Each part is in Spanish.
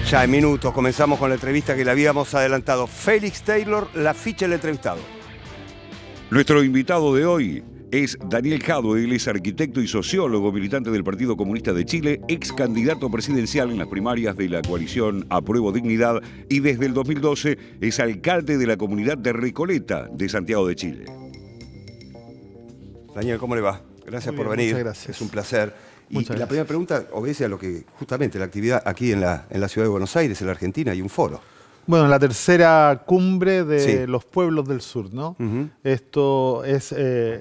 Ya en minutos comenzamos con la entrevista que le habíamos adelantado. Félix Taylor, la ficha del entrevistado. Nuestro invitado de hoy es Daniel Jadue. Él es arquitecto y sociólogo, militante del Partido Comunista de Chile, ex candidato presidencial en las primarias de la coalición Apruebo Dignidad y desde el 2012 es alcalde de la comunidad de Recoleta de Santiago de Chile. Daniel, ¿cómo le va? Gracias por venir. Muchas gracias. Es un placer. Y Muchas la primera pregunta obedece a lo que justamente la actividad aquí en la ciudad de Buenos Aires, en la Argentina, hay un foro. Bueno, la tercera cumbre de Sí. los pueblos del sur, ¿no? Esto es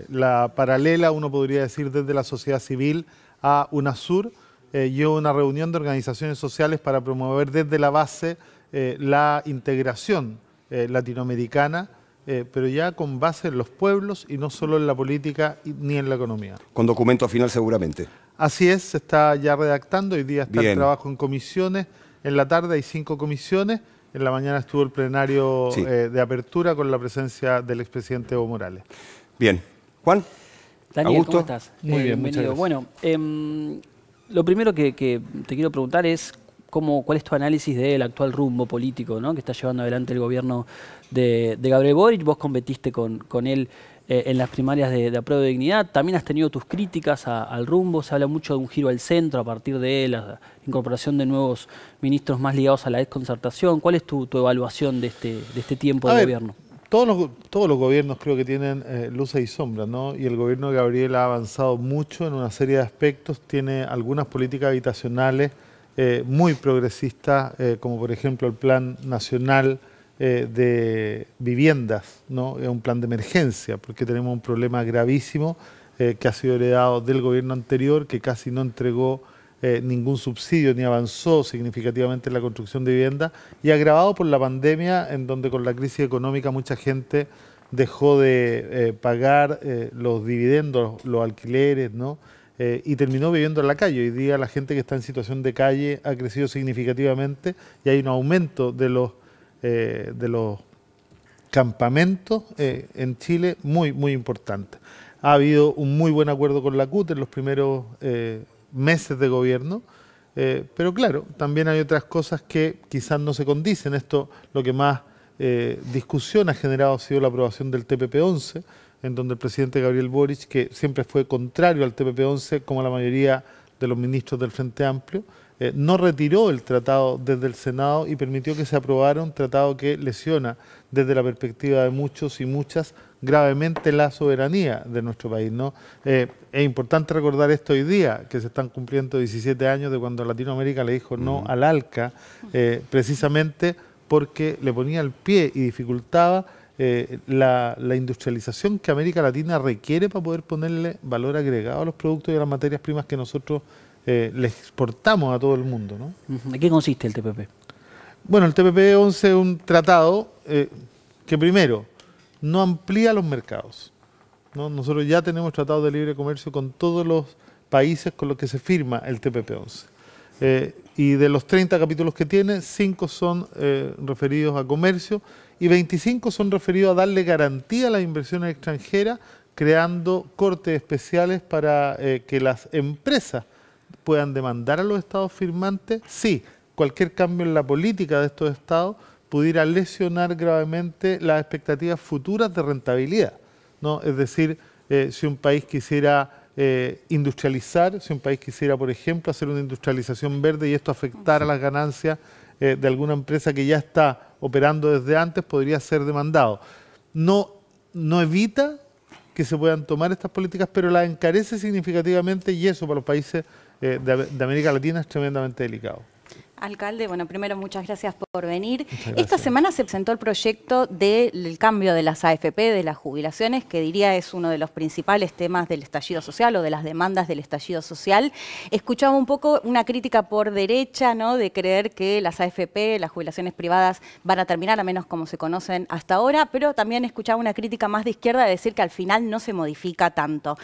la paralela, uno podría decir, desde la sociedad civil a UNASUR y una reunión de organizaciones sociales para promover desde la base la integración latinoamericana, pero ya con base en los pueblos y no solo en la política ni en la economía. Con documento final seguramente. Así es, se está ya redactando, hoy día está Bien. el trabajo en comisiones, en la tarde hay 5 comisiones, en la mañana estuvo el plenario Sí. de apertura con la presencia del expresidente Evo Morales. Bien. Juan. Daniel, Augusto. ¿cómo estás? Muy bien, muchas bienvenido. gracias. Bueno, lo primero que te quiero preguntar es cuál es tu análisis del actual rumbo político, ¿no?, que está llevando adelante el gobierno de Gabriel Boric. Vos competiste con él en las primarias de Apruebo de Dignidad. También has tenido tus críticas al rumbo. Se habla mucho de un giro al centro a partir de la incorporación de nuevos ministros más ligados a la desconcertación. ¿Cuál es tu evaluación de este tiempo de gobierno? Todos los gobiernos creo que tienen luces y sombras, ¿no? Y el gobierno de Gabriel ha avanzado mucho en una serie de aspectos. Tiene algunas políticas habitacionales muy progresistas, como por ejemplo el Plan Nacional de Viviendas, ¿no? Es un plan de emergencia, porque tenemos un problema gravísimo que ha sido heredado del gobierno anterior, que casi no entregó ningún subsidio ni avanzó significativamente en la construcción de viviendas, y agravado por la pandemia, en donde con la crisis económica mucha gente dejó de pagar los dividendos, los alquileres, ¿no? Y terminó viviendo en la calle. Hoy día la gente que está en situación de calle ha crecido significativamente y hay un aumento de los campamentos en Chile muy importante. Ha habido un muy buen acuerdo con la CUT en los primeros meses de gobierno, pero claro, también hay otras cosas que quizás no se condicen. Esto, lo que más discusión ha generado ha sido la aprobación del TPP-11, en donde el presidente Gabriel Boric, que siempre fue contrario al TPP-11, como la mayoría de los ministros del Frente Amplio, no retiró el tratado desde el Senado y permitió que se aprobara un tratado que lesiona, desde la perspectiva de muchos y muchas, gravemente la soberanía de nuestro país, ¿no? Es importante recordar esto hoy día, que se están cumpliendo 17 años de cuando Latinoamérica le dijo no al ALCA, precisamente porque le ponía el pie y dificultaba la industrialización que América Latina requiere para poder ponerle valor agregado a los productos y a las materias primas que nosotros les exportamos a todo el mundo, ¿no? ¿En qué consiste el TPP? Bueno, el TPP-11 es un tratado que primero no amplía los mercados, ¿no? Nosotros ya tenemos tratados de libre comercio con todos los países con los que se firma el TPP-11. Y de los 30 capítulos que tiene, 5 son referidos a comercio y 25 son referidos a darle garantía a las inversiones extranjeras, creando cortes especiales para que las empresas puedan demandar a los estados firmantes si cualquier cambio en la política de estos estados pudiera lesionar gravemente las expectativas futuras de rentabilidad, ¿no? Es decir, si un país quisiera industrializar, si un país quisiera, por ejemplo, hacer una industrialización verde y esto afectara las ganancias de alguna empresa que ya está operando desde antes, podría ser demandado. No evita que se puedan tomar estas políticas, pero las encarece significativamente y eso para los países de América Latina es tremendamente delicado. Alcalde, bueno, primero muchas gracias por venir. Muchas gracias. Esta semana se presentó el proyecto del cambio de las AFP, de las jubilaciones, que diría es uno de los principales temas del estallido social o de las demandas del estallido social. Escuchaba un poco una crítica por derecha, ¿no?, de creer que las AFP, las jubilaciones privadas, van a terminar, a menos como se conocen hasta ahora, pero también escuchaba una crítica más de izquierda de decir que al final no se modifica tanto.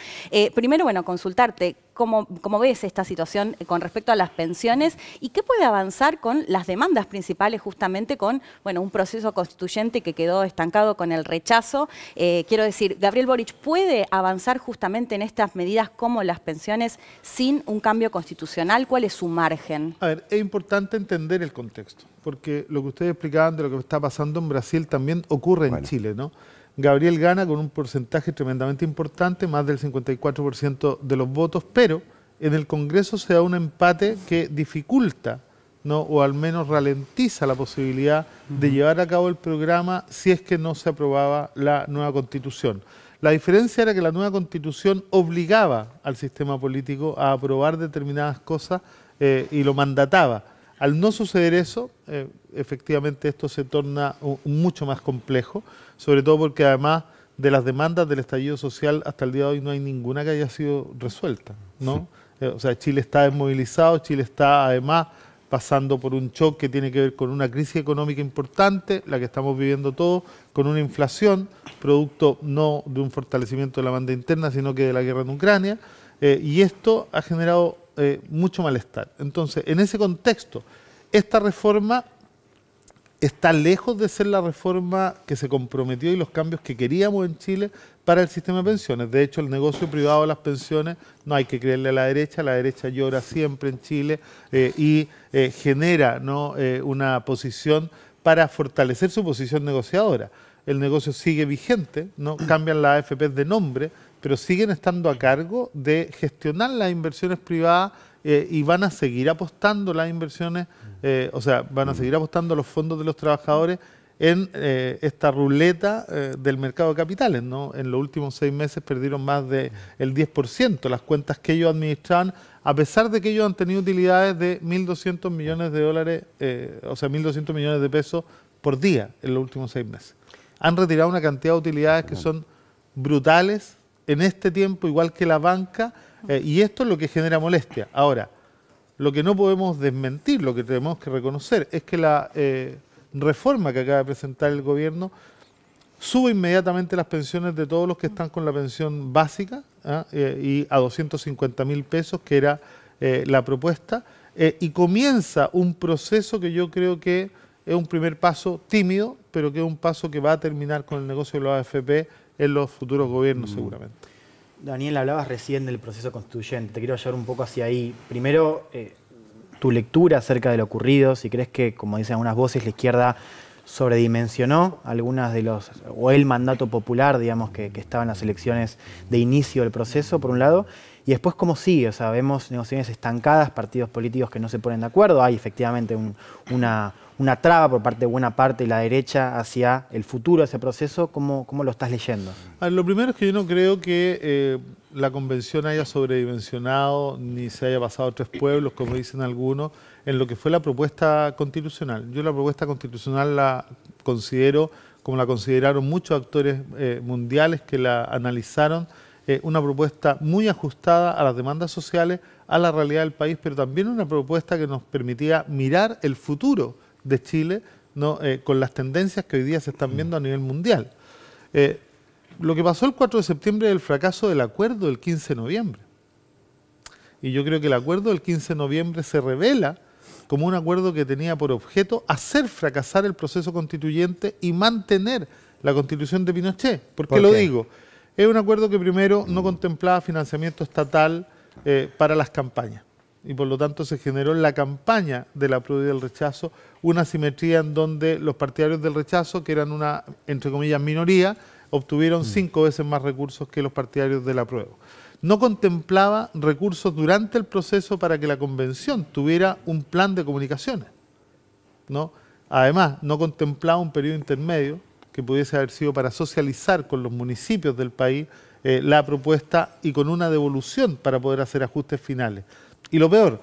Primero, bueno, consultarte, cómo ves esta situación con respecto a las pensiones y qué puede avanzar con las demandas principales justamente con un proceso constituyente que quedó estancado con el rechazo. Quiero decir, Gabriel Boric puede avanzar justamente en estas medidas como las pensiones sin un cambio constitucional. ¿Cuál es su margen? A ver, es importante entender el contexto, porque lo que ustedes explicaban de lo que está pasando en Brasil también ocurre en Chile, ¿no? Gabriel gana con un porcentaje tremendamente importante, más del 54% de los votos, pero en el Congreso se da un empate que dificulta, ¿no?, o al menos ralentiza la posibilidad de llevar a cabo el programa si es que no se aprobaba la nueva Constitución. La diferencia era que la nueva Constitución obligaba al sistema político a aprobar determinadas cosas y lo mandataba. Al no suceder eso, efectivamente esto se torna mucho más complejo, sobre todo porque además de las demandas del estallido social hasta el día de hoy no hay ninguna que haya sido resuelta, ¿no? O sea, Chile está desmovilizado, Chile está además pasando por un shock que tiene que ver con una crisis económica importante, la que estamos viviendo todos, con una inflación, producto no de un fortalecimiento de la demanda interna, sino que de la guerra en Ucrania, y esto ha generado mucho malestar. Entonces, en ese contexto, esta reforma está lejos de ser la reforma que se comprometió y los cambios que queríamos en Chile para el sistema de pensiones. De hecho, el negocio privado de las pensiones, no hay que creerle a la derecha llora siempre en Chile y genera, ¿no?, una posición para fortalecer su posición negociadora. El negocio sigue vigente, ¿no? Cambian las AFP de nombre, pero siguen estando a cargo de gestionar las inversiones privadas y van a seguir apostando las inversiones, van a seguir apostando los fondos de los trabajadores en esta ruleta del mercado de capitales, ¿no? En los últimos 6 meses perdieron más del 10% las cuentas que ellos administraban, a pesar de que ellos han tenido utilidades de 1.200 millones de dólares, 1.200 millones de pesos por día en los últimos 6 meses. Han retirado una cantidad de utilidades que son brutales en este tiempo, igual que la banca, y esto es lo que genera molestia. Ahora, lo que no podemos desmentir, lo que tenemos que reconocer, es que la reforma que acaba de presentar el gobierno sube inmediatamente las pensiones de todos los que están con la pensión básica y a 250.000 pesos, que era la propuesta, y comienza un proceso que yo creo que es un primer paso tímido, pero que es un paso que va a terminar con el negocio de los AFP en los futuros gobiernos seguramente. Daniel, hablabas recién del proceso constituyente, te quiero llevar un poco hacia ahí. Primero, tu lectura acerca de lo ocurrido, si crees que, como dicen algunas voces, la izquierda sobredimensionó algunas de los, o el mandato popular, digamos, que estaba en las elecciones de inicio del proceso, por un lado, y después cómo sigue. O sea, vemos negociaciones estancadas, partidos políticos que no se ponen de acuerdo, hay efectivamente una traba por parte de buena parte de la derecha hacia el futuro de ese proceso. ¿Cómo lo estás leyendo? Lo primero es que yo no creo que la convención haya sobredimensionado ni se haya pasado a 3 pueblos, como dicen algunos, en lo que fue la propuesta constitucional. Yo la propuesta constitucional la considero, como la consideraron muchos actores mundiales que la analizaron, una propuesta muy ajustada a las demandas sociales, a la realidad del país, pero también una propuesta que nos permitía mirar el futuro de Chile, ¿no?, con las tendencias que hoy día se están viendo a nivel mundial. Lo que pasó el 4 de septiembre es el fracaso del acuerdo del 15 de noviembre. Y yo creo que el acuerdo del 15 de noviembre se revela como un acuerdo que tenía por objeto hacer fracasar el proceso constituyente y mantener la constitución de Pinochet. ¿Por qué lo digo? Es un acuerdo que primero no contemplaba financiamiento estatal para las campañas. Y por lo tanto se generó en la campaña del apruebo y del rechazo una asimetría en donde los partidarios del rechazo, que eran una, entre comillas, minoría, obtuvieron 5 veces más recursos que los partidarios del apruebo. No contemplaba recursos durante el proceso para que la convención tuviera un plan de comunicaciones, ¿no? Además, no contemplaba un periodo intermedio que pudiese haber sido para socializar con los municipios del país la propuesta y con una devolución para poder hacer ajustes finales. Y lo peor,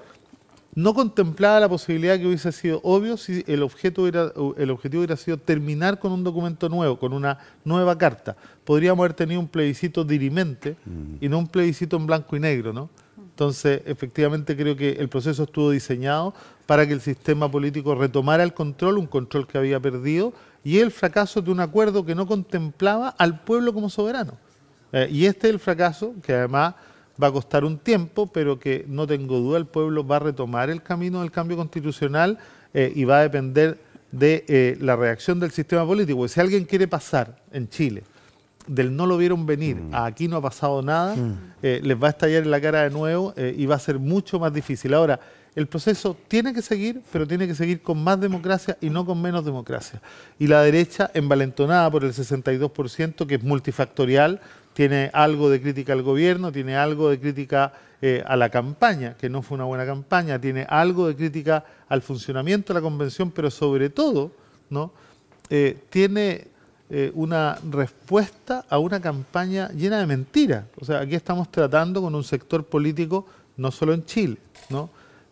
no contemplaba la posibilidad que hubiese sido obvio si el objetivo hubiera sido terminar con un documento nuevo, con una nueva carta. Podríamos haber tenido un plebiscito dirimente y no un plebiscito en blanco y negro, ¿no? Entonces, efectivamente, creo que el proceso estuvo diseñado para que el sistema político retomara el control, un control que había perdido, y el fracaso de un acuerdo que no contemplaba al pueblo como soberano. Y este es el fracaso que además va a costar un tiempo, pero que no tengo duda el pueblo va a retomar el camino del cambio constitucional y va a depender de la reacción del sistema político. Porque si alguien quiere pasar en Chile del no lo vieron venir a aquí no ha pasado nada, les va a estallar en la cara de nuevo y va a ser mucho más difícil. Ahora, el proceso tiene que seguir, pero tiene que seguir con más democracia y no con menos democracia. Y la derecha, envalentonada por el 62%, que es multifactorial, tiene algo de crítica al gobierno, tiene algo de crítica a la campaña, que no fue una buena campaña, tiene algo de crítica al funcionamiento de la convención, pero sobre todo, ¿no? Tiene una respuesta a una campaña llena de mentiras. O sea, aquí estamos tratando con un sector político, no solo en Chile, ¿no?,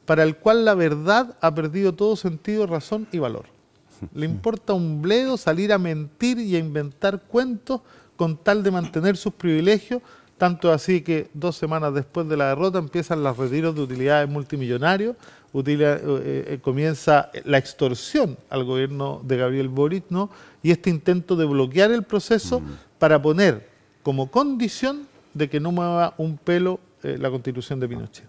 para el cual la verdad ha perdido todo sentido, razón y valor. Le importa un bledo salir a mentir y a inventar cuentos con tal de mantener sus privilegios, tanto así que 2 semanas después de la derrota empiezan los retiros de utilidades multimillonarios, comienza la extorsión al gobierno de Gabriel Boric, ¿no?, y este intento de bloquear el proceso para poner como condición de que no mueva un pelo la Constitución de Pinochet.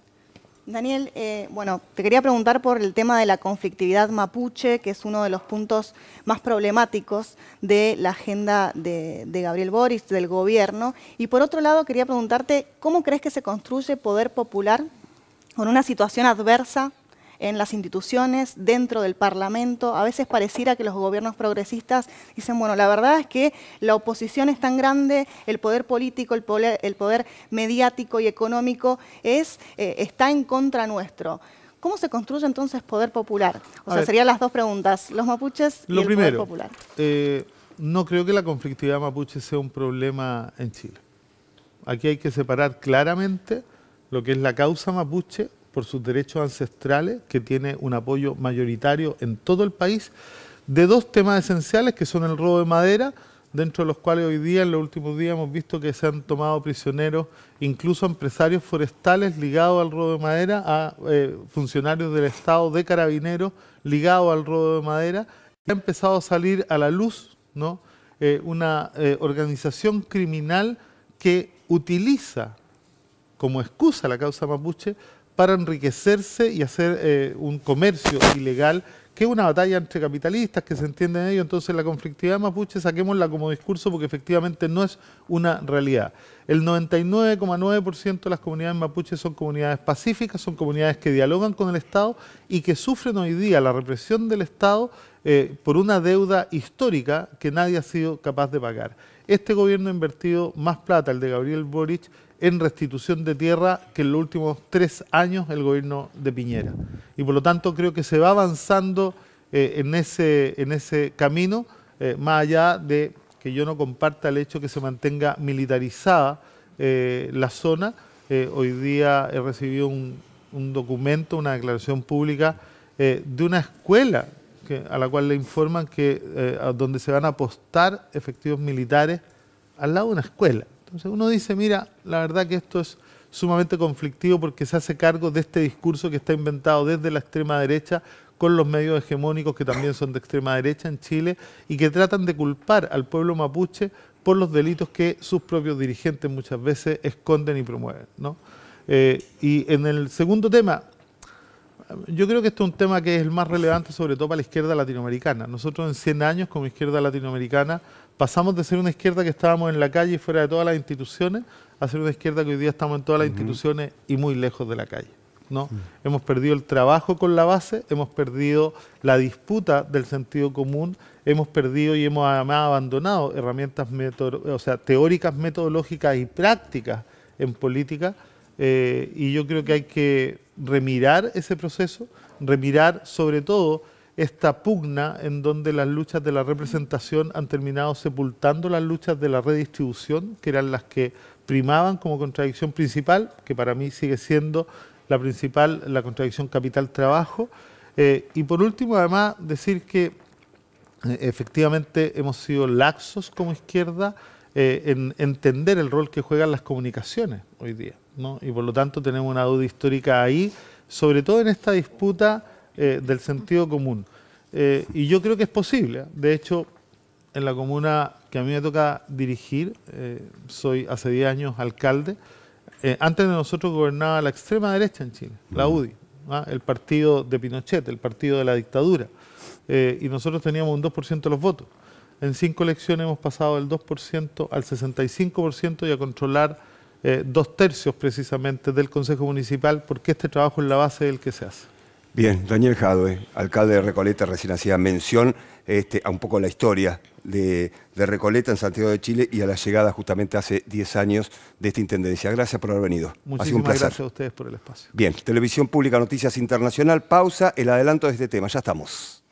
Daniel, bueno, te quería preguntar por el tema de la conflictividad mapuche, que es uno de los puntos más problemáticos de la agenda de Gabriel Boric, del gobierno. Y por otro lado, quería preguntarte, ¿cómo crees que se construye poder popular con una situación adversa en las instituciones, dentro del Parlamento? A veces pareciera que los gobiernos progresistas dicen, bueno, la verdad es que la oposición es tan grande, el poder político, el poder mediático y económico está en contra nuestro. ¿Cómo se construye entonces poder popular? O sea, serían las dos preguntas, los mapuches y el poder popular. No creo que la conflictividad mapuche sea un problema en Chile. Aquí hay que separar claramente lo que es la causa mapuche por sus derechos ancestrales, que tiene un apoyo mayoritario en todo el país, de 2 temas esenciales, que son el robo de madera, dentro de los cuales hoy día, en los últimos días, hemos visto que se han tomado prisioneros, incluso empresarios forestales ligados al robo de madera, a funcionarios del Estado, de carabineros ligados al robo de madera, y ha empezado a salir a la luz, ¿no?, una organización criminal que utiliza como excusa la causa mapuche para enriquecerse y hacer un comercio ilegal, que es una batalla entre capitalistas, que se entiende en ello. Entonces la conflictividad mapuche saquémosla como discurso porque efectivamente no es una realidad. El 99,9% de las comunidades mapuches son comunidades pacíficas, son comunidades que dialogan con el Estado y que sufren hoy día la represión del Estado por una deuda histórica que nadie ha sido capaz de pagar. Este gobierno ha invertido más plata, el de Gabriel Boric, en restitución de tierra que en los últimos 3 años el gobierno de Piñera. Y por lo tanto creo que se va avanzando en ese camino, más allá de que yo no comparta el hecho que se mantenga militarizada la zona. Hoy día he recibido un documento, una declaración pública de una escuela a la cual le informan que donde se van a apostar efectivos militares al lado de una escuela. Entonces uno dice, mira, la verdad que esto es sumamente conflictivo porque se hace cargo de este discurso que está inventado desde la extrema derecha con los medios hegemónicos que también son de extrema derecha en Chile y que tratan de culpar al pueblo mapuche por los delitos que sus propios dirigentes muchas veces esconden y promueven, ¿no? Y en el segundo tema, yo creo que este es un tema que es el más relevante sobre todo para la izquierda latinoamericana. Nosotros en 100 años como izquierda latinoamericana pasamos de ser una izquierda que estábamos en la calle y fuera de todas las instituciones a ser una izquierda que hoy día estamos en todas las instituciones y muy lejos de la calle, ¿no? Hemos perdido el trabajo con la base, hemos perdido la disputa del sentido común, hemos perdido y hemos además abandonado herramientas teóricas, metodológicas y prácticas en política, y yo creo que hay que remirar ese proceso, remirar sobre todo esta pugna en donde las luchas de la representación han terminado sepultando las luchas de la redistribución, que eran las que primaban como contradicción principal, que para mí sigue siendo la principal, la contradicción capital-trabajo. Y por último, además, decir que efectivamente hemos sido laxos como izquierda en entender el rol que juegan las comunicaciones hoy día, ¿no? Y por lo tanto tenemos una deuda histórica ahí, sobre todo en esta disputa del sentido común. Y yo creo que es posible. De hecho, en la comuna que a mí me toca dirigir, soy hace 10 años alcalde, Antes de nosotros gobernaba la extrema derecha en Chile, la UDI, el partido de Pinochet, el partido de la dictadura. Y nosotros teníamos un 2% de los votos. En 5 elecciones hemos pasado del 2% al 65% y a controlar 2/3 precisamente del Consejo Municipal, porque este trabajo es la base del que se hace. Bien, Daniel Jadue, alcalde de Recoleta, recién hacía mención a un poco la historia de Recoleta en Santiago de Chile y a la llegada justamente hace 10 años de esta intendencia. Gracias por haber venido. Muchísimas ha sido un placer. gracias a ustedes por el espacio. Bien, Televisión Pública Noticias Internacional, pausa, el adelanto de este tema, ya estamos.